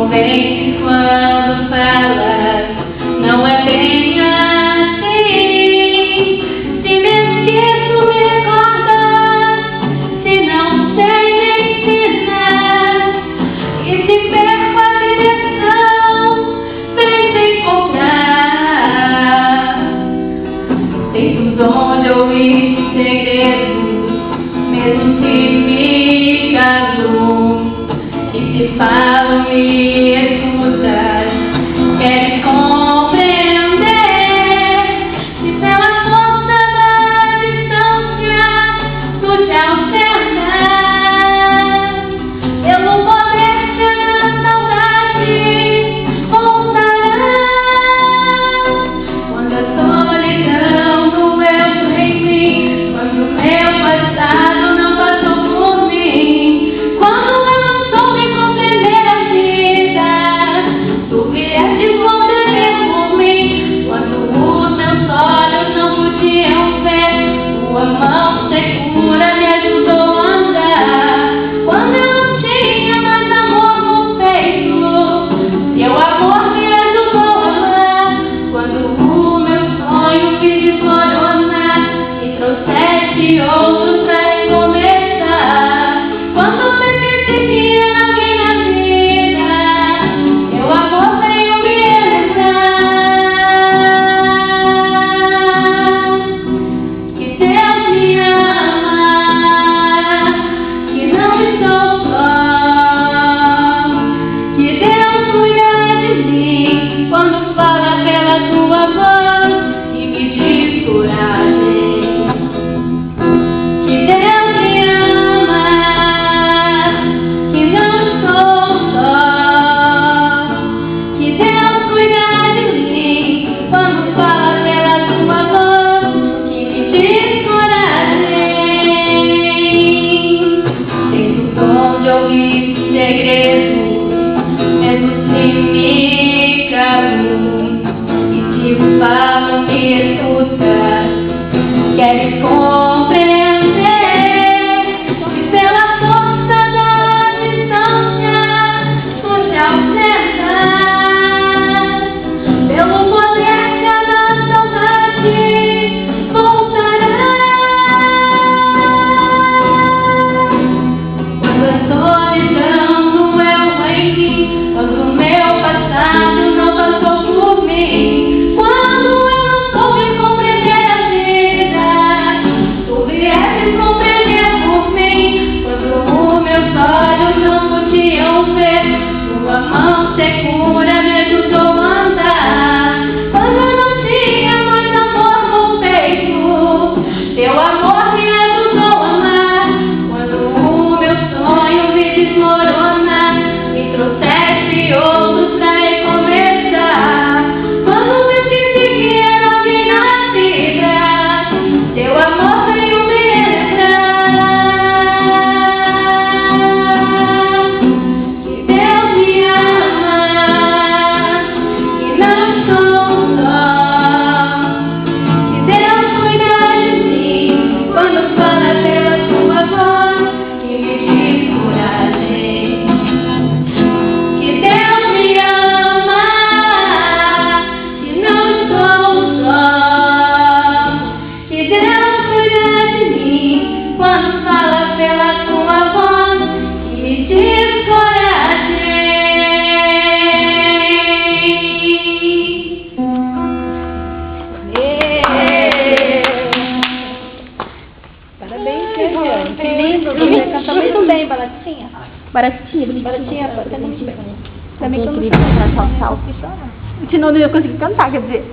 convence quando fala, não é bem assim. Se me esqueço, me recordas, se não sei me ensinar, e se perco a direção, tenta encontrar. Tens o dom de ouvir segredos, mesmo se me caso. E se falam e escutas, queres compreender. Se pela força da distância tu te alternas, pelo poder que a saudade voltará. Quando a solidão doeu em mim, quando o meu passado não passou por mim, quando tua mão segura me ajudou a andar. Quando eu não tinha mais amor no peito, teu amor me ajudou a amar. Quando o meu sonho quis desmoronar, me trouxeste outro pra recomeçar. Quando pensei que ia alguém na vida, teu amor veio me lembrar. Quando fala pela tua voz e me diz coragem, que Deus me ama, que não estou só, que Deus cuida de mim. Quando fala pela tua voz e me diz coragem, tens o dom de ouvir segredos, mesmo se me e se falam, me escutas, queres compreender. E pela força da distância tu te alternas, pelo poder que a saudade voltará. Quando a solidão doeu em mim, quando o meu passado não passou por mim, quando eu não soube compreender a vida, tu vieste compreender por mim. Quando os meus olhos não podiam ver, tua mão segura me ajudou a andar. Quando eu não tinha mais amor no peito, teu amor me ajudou a amar. Quando o meu sonho me desmoronar, me trouxeste outros pra recomeçar. Quando me esqueci que era alguém na vida, teu amor veio me lembrar. Que Deus me ama, que não estou só, que Deus cuida de mim. Quando fala pela tua voz e me diz coragem, que Deus me ama, que não estou só, que Deus cuida de mim. Quando fala pela tua voz e me diz coragem. Parabéns, Regiane. Que lindo. Você canta muito bem, Baratinha. Baratinha, bonitinha. Também que eu não sei cantar salto. Senão eu não ia conseguir cantar, quer dizer.